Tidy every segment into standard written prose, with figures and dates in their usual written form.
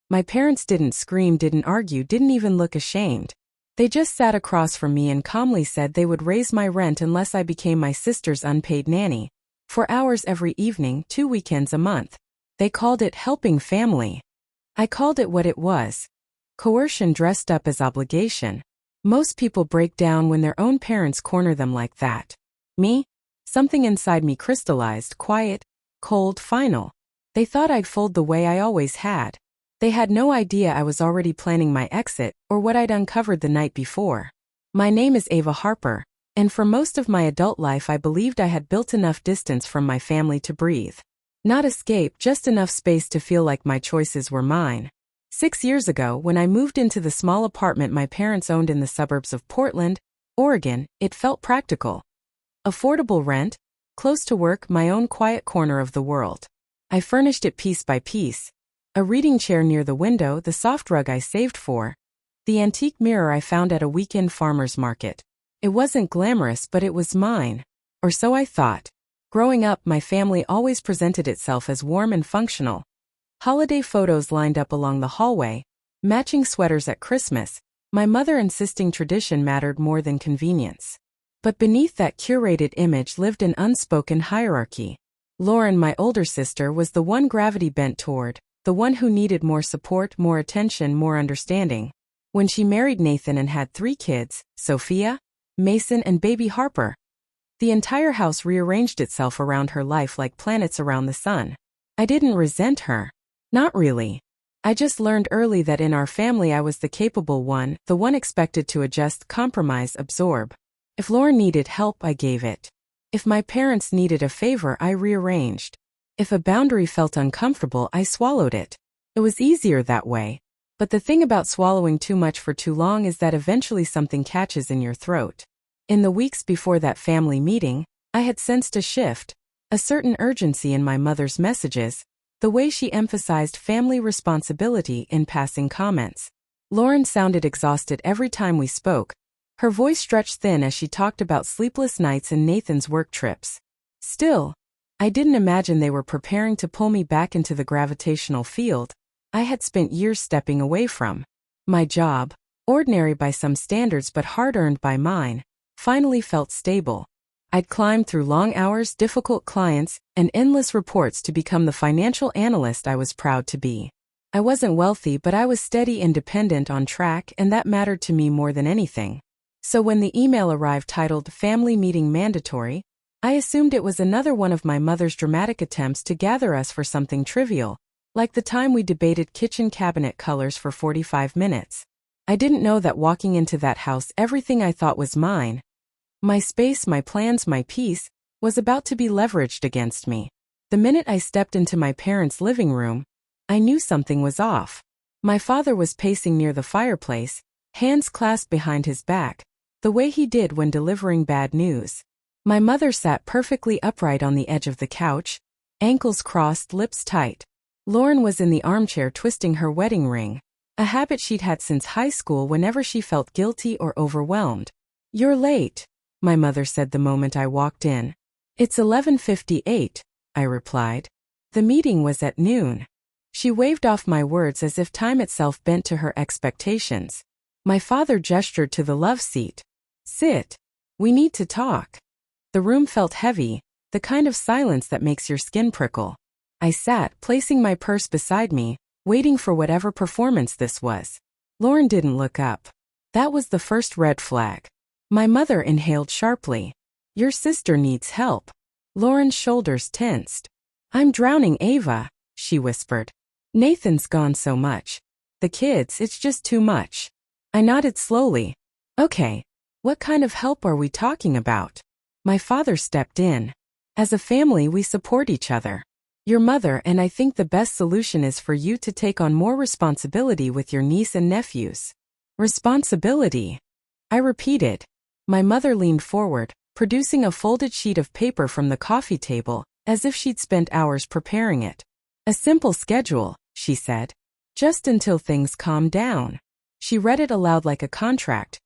My parents didn't scream, didn't argue, didn't even look ashamed. They just sat across from me and calmly said they would raise my rent unless I became my sister's unpaid nanny. 4 hours every evening, 2 weekends a month. They called it helping family. I called it what it was. Coercion dressed up as obligation. Most people break down when their own parents corner them like that. Me? Something inside me crystallized, quiet, cold, final. They thought I'd fold the way I always had. They had no idea I was already planning my exit or what I'd uncovered the night before. My name is Ava Harper, and for most of my adult life I believed I had built enough distance from my family to breathe. Not escape, just enough space to feel like my choices were mine. 6 years ago, when I moved into the small apartment my parents owned in the suburbs of Portland, Oregon, it felt practical. Affordable rent, close to work, my own quiet corner of the world. I furnished it piece by piece. A reading chair near the window, the soft rug I saved for, the antique mirror I found at a weekend farmer's market. It wasn't glamorous, but it was mine. Or so I thought. Growing up, my family always presented itself as warm and functional. Holiday photos lined up along the hallway, matching sweaters at Christmas, my mother insisting tradition mattered more than convenience. But beneath that curated image lived an unspoken hierarchy. Lauren, my older sister, was the one gravity bent toward, the one who needed more support, more attention, more understanding. When she married Nathan and had 3 kids, Sophia, Mason, and baby Harper, the entire house rearranged itself around her life like planets around the sun. I didn't resent her. Not really. I just learned early that in our family I was the capable one, the one expected to adjust, compromise, absorb. If Lauren needed help, I gave it. If my parents needed a favor, I rearranged. If a boundary felt uncomfortable, I swallowed it. It was easier that way. But the thing about swallowing too much for too long is that eventually something catches in your throat. In the weeks before that family meeting, I had sensed a shift, a certain urgency in my mother's messages, the way she emphasized family responsibility in passing comments. Lauren sounded exhausted every time we spoke. Her voice stretched thin as she talked about sleepless nights and Nathan's work trips. Still, I didn't imagine they were preparing to pull me back into the gravitational field I had spent years stepping away from. My job, ordinary by some standards but hard-earned by mine, finally felt stable. I'd climbed through long hours, difficult clients, and endless reports to become the financial analyst I was proud to be. I wasn't wealthy, but I was steady, independent, on track, and that mattered to me more than anything. So when the email arrived titled "Family Meeting Mandatory," I assumed it was another one of my mother's dramatic attempts to gather us for something trivial, like the time we debated kitchen cabinet colors for 45 minutes. I didn't know that walking into that house, everything I thought was mine, my space, my plans, my peace, was about to be leveraged against me. The minute I stepped into my parents' living room, I knew something was off. My father was pacing near the fireplace, hands clasped behind his back, the way he did when delivering bad news. My mother sat perfectly upright on the edge of the couch, ankles crossed, lips tight. Lauren was in the armchair twisting her wedding ring, a habit she'd had since high school whenever she felt guilty or overwhelmed. "You're late," my mother said the moment I walked in. "It's 11:58, I replied. The meeting was at noon. She waved off my words as if time itself bent to her expectations. My father gestured to the love seat. "Sit. We need to talk." The room felt heavy, the kind of silence that makes your skin prickle. I sat, placing my purse beside me, waiting for whatever performance this was. Lauren didn't look up. That was the first red flag. My mother inhaled sharply. "Your sister needs help." Lauren's shoulders tensed. "I'm drowning, Ava," she whispered. "Nathan's gone so much. The kids, it's just too much." I nodded slowly. "Okay, what kind of help are we talking about?" My father stepped in. "As a family, we support each other. Your mother and I think the best solution is for you to take on more responsibility with your niece and nephews." "Responsibility?" I repeated. My mother leaned forward, producing a folded sheet of paper from the coffee table, as if she'd spent hours preparing it. "A simple schedule," she said. "Just until things calm down." She read it aloud like a contract.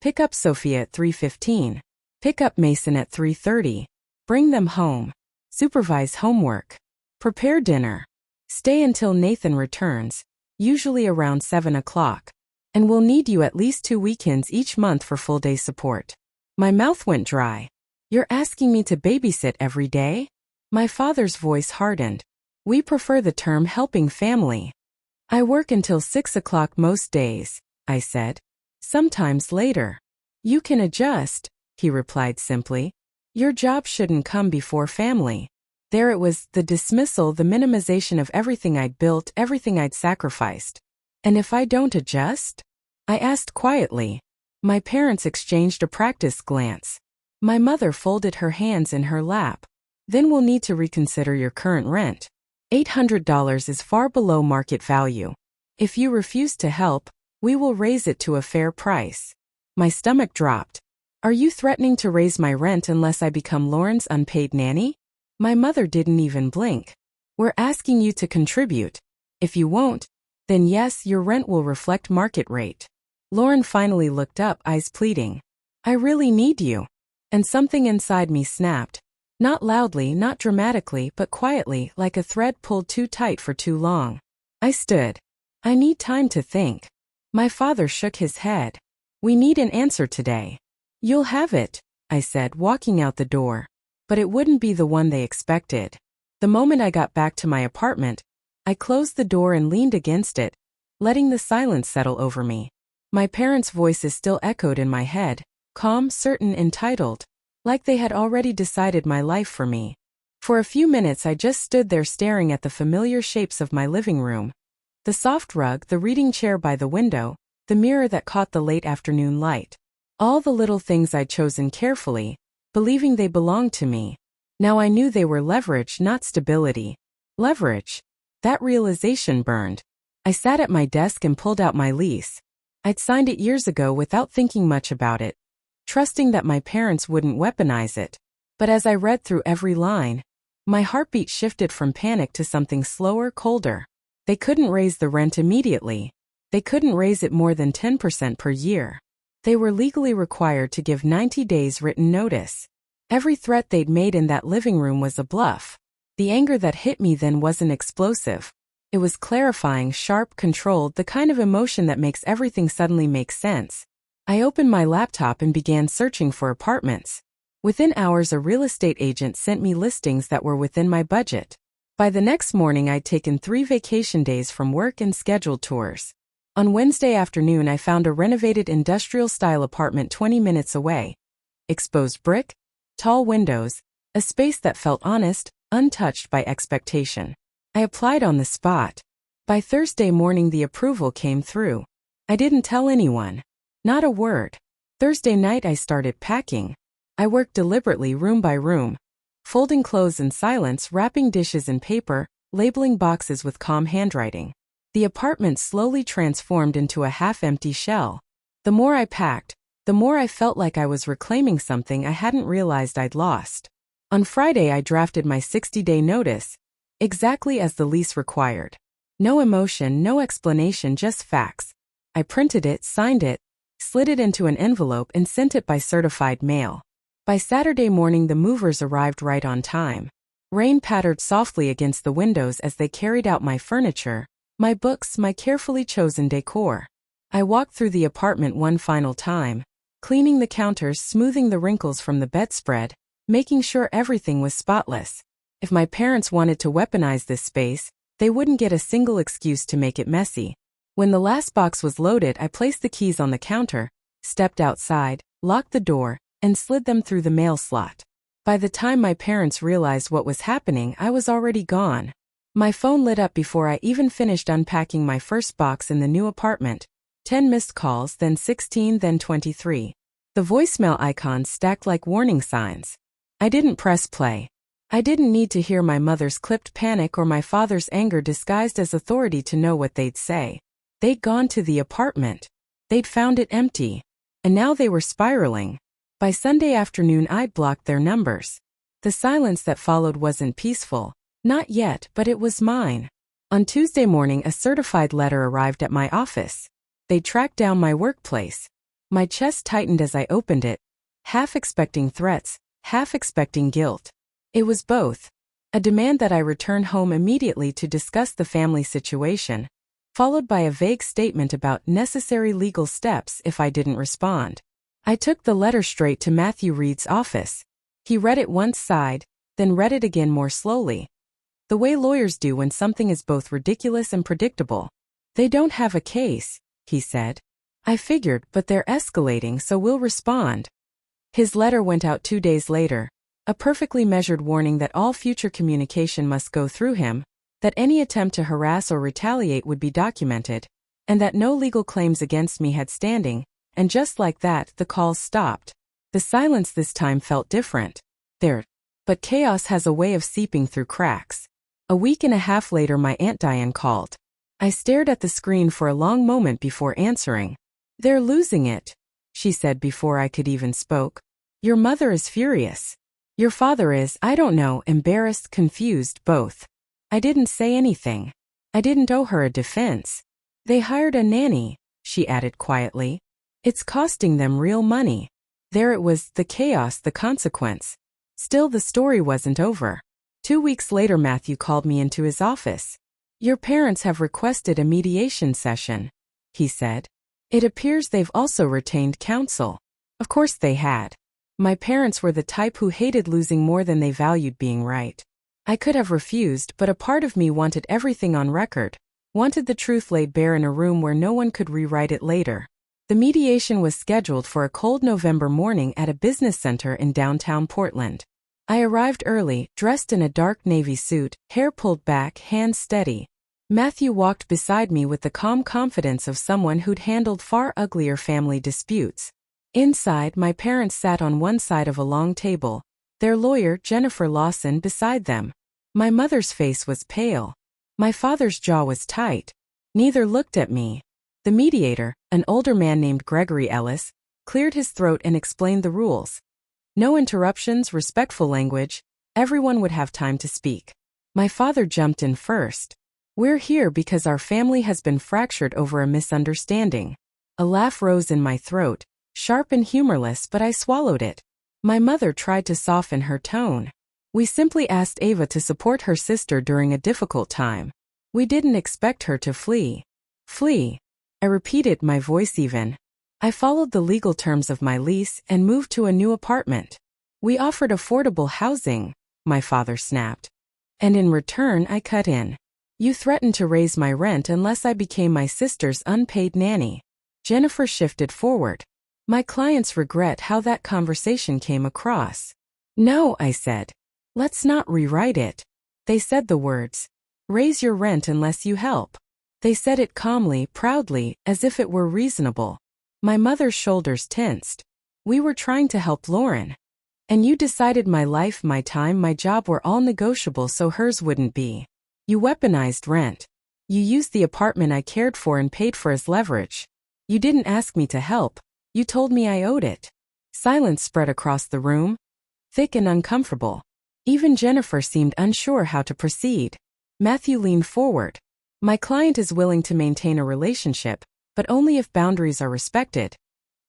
"Pick up Sophia at 3:15. Pick up Mason at 3:30. Bring them home. Supervise homework. Prepare dinner. Stay until Nathan returns. usually around 7 o'clock, and we'll need you at least 2 weekends each month for full-day support. My mouth went dry. You're asking me to babysit every day? My father's voice hardened. We prefer the term helping family. I work until 6 o'clock most days, I said. Sometimes later. You can adjust, he replied simply. Your job shouldn't come before family. There it was, the dismissal, the minimization of everything I'd built, everything I'd sacrificed. And if I don't adjust? I asked quietly. My parents exchanged a practiced glance. My mother folded her hands in her lap. Then we'll need to reconsider your current rent. $800 is far below market value. If you refuse to help, we will raise it to a fair price. My stomach dropped. Are you threatening to raise my rent unless I become Lauren's unpaid nanny? My mother didn't even blink. We're asking you to contribute. If you won't, then yes, your rent will reflect market rate. Lauren finally looked up, eyes pleading. I really need you. And something inside me snapped. Not loudly, not dramatically, but quietly, like a thread pulled too tight for too long. I stood. I need time to think. My father shook his head. We need an answer today. You'll have it, I said, walking out the door. But it wouldn't be the one they expected. The moment I got back to my apartment, I closed the door and leaned against it, letting the silence settle over me. My parents' voices still echoed in my head, calm, certain, entitled, like they had already decided my life for me. For a few minutes I just stood there staring at the familiar shapes of my living room. The soft rug, the reading chair by the window, the mirror that caught the late afternoon light. All the little things I'd chosen carefully, believing they belonged to me. Now I knew they were leverage, not stability. Leverage. That realization burned. I sat at my desk and pulled out my lease. I'd signed it years ago without thinking much about it, trusting that my parents wouldn't weaponize it. But as I read through every line, my heartbeat shifted from panic to something slower, colder. They couldn't raise the rent immediately. They couldn't raise it more than 10% per year. They were legally required to give 90 days written notice. Every threat they'd made in that living room was a bluff. The anger that hit me then wasn't explosive. It was clarifying, sharp, controlled, the kind of emotion that makes everything suddenly make sense. I opened my laptop and began searching for apartments. Within hours, a real estate agent sent me listings that were within my budget. By the next morning, I'd taken 3 vacation days from work and scheduled tours. On Wednesday afternoon, I found a renovated industrial-style apartment 20 minutes away. Exposed brick, tall windows, a space that felt honest, untouched by expectation. I applied on the spot. By Thursday morning, the approval came through. I didn't tell anyone. Not a word. Thursday night I started packing. I worked deliberately, room by room, folding clothes in silence, wrapping dishes in paper, labeling boxes with calm handwriting. The apartment slowly transformed into a half-empty shell. The more I packed, the more I felt like I was reclaiming something I hadn't realized I'd lost. On Friday I drafted my 60-day notice, exactly as the lease required. No emotion, no explanation, just facts. I printed it, signed it, slid it into an envelope and sent it by certified mail. By Saturday morning the movers arrived right on time. Rain pattered softly against the windows as they carried out my furniture, my books, my carefully chosen decor. I walked through the apartment one final time, cleaning the counters, smoothing the wrinkles from the bedspread, making sure everything was spotless. If my parents wanted to weaponize this space, they wouldn't get a single excuse to make it messy. When the last box was loaded, I placed the keys on the counter, stepped outside, locked the door, and slid them through the mail slot. By the time my parents realized what was happening, I was already gone. My phone lit up before I even finished unpacking my first box in the new apartment. 10 missed calls, then 16, then 23. The voicemail icons stacked like warning signs. I didn't press play. I didn't need to hear my mother's clipped panic or my father's anger disguised as authority to know what they'd say. They'd gone to the apartment. They'd found it empty. And now they were spiraling. By Sunday afternoon I'd blocked their numbers. The silence that followed wasn't peaceful. Not yet, but it was mine. On Tuesday morning a certified letter arrived at my office. They tracked down my workplace. My chest tightened as I opened it, half expecting threats, half expecting guilt. It was both. A demand that I return home immediately to discuss the family situation, followed by a vague statement about necessary legal steps if I didn't respond. I took the letter straight to Matthew Reed's office. He read it once, sighed, then read it again more slowly. The way lawyers do when something is both ridiculous and predictable. They don't have a case, he said. I figured, but they're escalating, so we'll respond. His letter went out 2 days later, a perfectly measured warning that all future communication must go through him, that any attempt to harass or retaliate would be documented, and that no legal claims against me had standing, and just like that, the calls stopped. The silence this time felt different. But chaos has a way of seeping through cracks. A week and a half later, my Aunt Diane called. I stared at the screen for a long moment before answering. "They're losing it," she said before I could even spoke. "Your mother is furious. Your father is, I don't know, embarrassed, confused, both." I didn't say anything. I didn't owe her a defense. "They hired a nanny," she added quietly. "It's costing them real money." There it was, the chaos, the consequence. Still, the story wasn't over. 2 weeks later, Matthew called me into his office. "Your parents have requested a mediation session," he said. "It appears they've also retained counsel." Of course they had. My parents were the type who hated losing more than they valued being right. I could have refused, but a part of me wanted everything on record, wanted the truth laid bare in a room where no one could rewrite it later. The mediation was scheduled for a cold November morning at a business center in downtown Portland. I arrived early, dressed in a dark navy suit, hair pulled back, hands steady. Matthew walked beside me with the calm confidence of someone who'd handled far uglier family disputes. Inside, my parents sat on one side of a long table, their lawyer, Jennifer Lawson, beside them. My mother's face was pale. My father's jaw was tight. Neither looked at me. The mediator, an older man named Gregory Ellis, cleared his throat and explained the rules. No interruptions, respectful language, everyone would have time to speak. My father jumped in first. "We're here because our family has been fractured over a misunderstanding." A laugh rose in my throat, sharp and humorless, but I swallowed it. My mother tried to soften her tone. "We simply asked Ava to support her sister during a difficult time. We didn't expect her to flee." "Flee?" I repeated, my voice even. I followed the legal terms of my lease and moved to a new apartment. "We offered affordable housing," my father snapped. "And in return I cut in. You threatened to raise my rent unless I became my sister's unpaid nanny." Jennifer shifted forward. "My clients regret how that conversation came across." "No," I said. "Let's not rewrite it." They said the words. "Raise your rent unless you help." They said it calmly, proudly, as if it were reasonable. My mother's shoulders tensed. "We were trying to help Lauren. And you decided my life, my time, my job were all negotiable so hers wouldn't be. You weaponized rent. You used the apartment I cared for and paid for as leverage. You didn't ask me to help. You told me I owed it." Silence spread across the room, thick and uncomfortable. Even Jennifer seemed unsure how to proceed. Matthew leaned forward. "My client is willing to maintain a relationship, but only if boundaries are respected.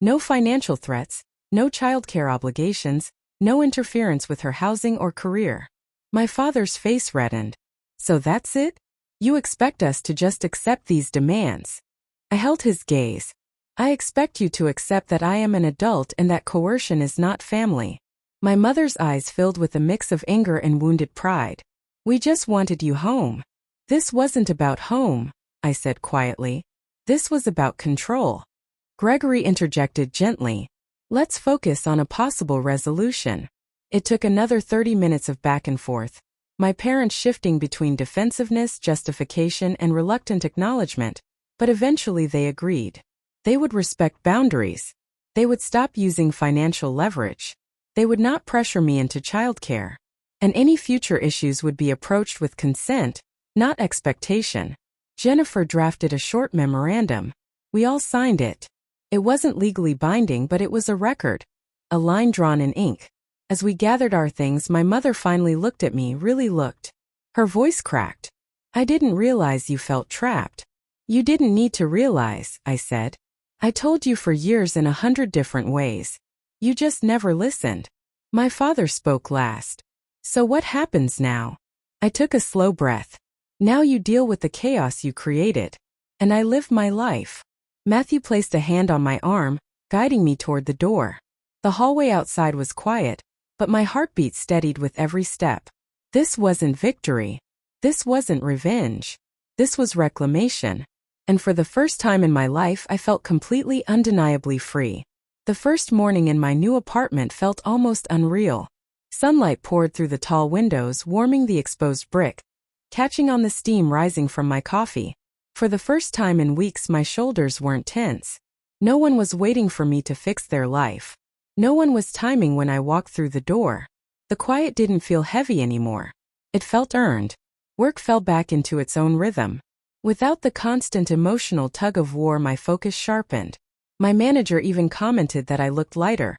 No financial threats, no childcare obligations, no interference with her housing or career." My father's face reddened. "So that's it? You expect us to just accept these demands?" I held his gaze. "I expect you to accept that I am an adult and that coercion is not family." My mother's eyes filled with a mix of anger and wounded pride. "We just wanted you home." "This wasn't about home," I said quietly. "This was about control." Gregory interjected gently. "Let's focus on a possible resolution." It took another 30 minutes of back and forth, my parents shifting between defensiveness, justification, and reluctant acknowledgement, but eventually they agreed. They would respect boundaries. They would stop using financial leverage. They would not pressure me into childcare. And any future issues would be approached with consent, not expectation. Jennifer drafted a short memorandum. We all signed it. It wasn't legally binding, but it was a record. A line drawn in ink. As we gathered our things, my mother finally looked at me, really looked. Her voice cracked. "I didn't realize you felt trapped." "You didn't need to realize," I said. "I told you for years in 100 different ways. You just never listened." My father spoke last. "So what happens now?" I took a slow breath. "Now you deal with the chaos you created. and I lived my life. Matthew placed a hand on my arm, guiding me toward the door. The hallway outside was quiet, but my heartbeat steadied with every step. This wasn't victory. This wasn't revenge. This was reclamation. And for the first time in my life, I felt completely undeniably free. The first morning in my new apartment felt almost unreal. Sunlight poured through the tall windows, warming the exposed brick, catching on the steam rising from my coffee. For the first time in weeks, my shoulders weren't tense. No one was waiting for me to fix their life. No one was timing when I walked through the door. The quiet didn't feel heavy anymore. It felt earned. Work fell back into its own rhythm. Without the constant emotional tug-of-war, my focus sharpened. My manager even commented that I looked lighter,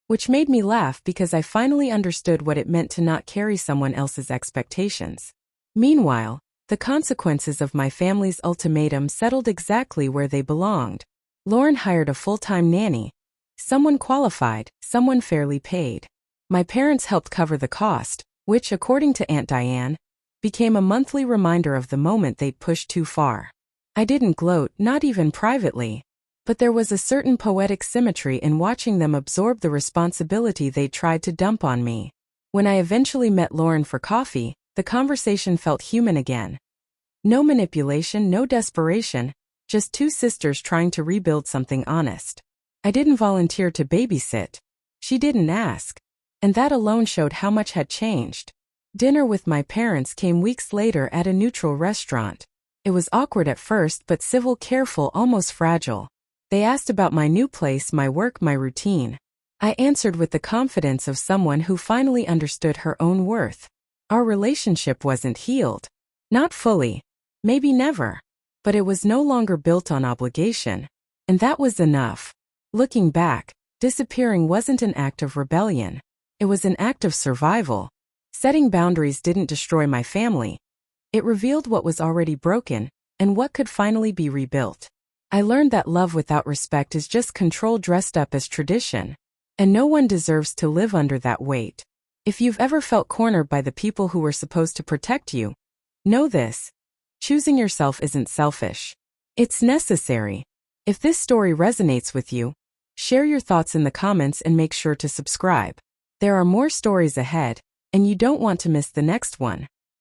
which made me laugh because I finally understood what it meant to not carry someone else's expectations. Meanwhile, the consequences of my family's ultimatum settled exactly where they belonged. Lauren hired a full-time nanny, someone qualified, someone fairly paid. My parents helped cover the cost, which, according to Aunt Diane, became a monthly reminder of the moment they'd pushed too far. I didn't gloat, not even privately, but there was a certain poetic symmetry in watching them absorb the responsibility they tried to dump on me. When I eventually met Lauren for coffee, the conversation felt human again. No manipulation, no desperation, just two sisters trying to rebuild something honest. I didn't volunteer to babysit. She didn't ask. And that alone showed how much had changed. Dinner with my parents came weeks later at a neutral restaurant. It was awkward at first, but civil, careful, almost fragile. They asked about my new place, my work, my routine. I answered with the confidence of someone who finally understood her own worth. Our relationship wasn't healed. Not fully. Maybe never. But it was no longer built on obligation. And that was enough. Looking back, disappearing wasn't an act of rebellion. It was an act of survival. Setting boundaries didn't destroy my family. It revealed what was already broken, and what could finally be rebuilt. I learned that love without respect is just control dressed up as tradition. And no one deserves to live under that weight. If you've ever felt cornered by the people who were supposed to protect you, know this. Choosing yourself isn't selfish. It's necessary. If this story resonates with you, share your thoughts in the comments and make sure to subscribe. There are more stories ahead, and you don't want to miss the next one.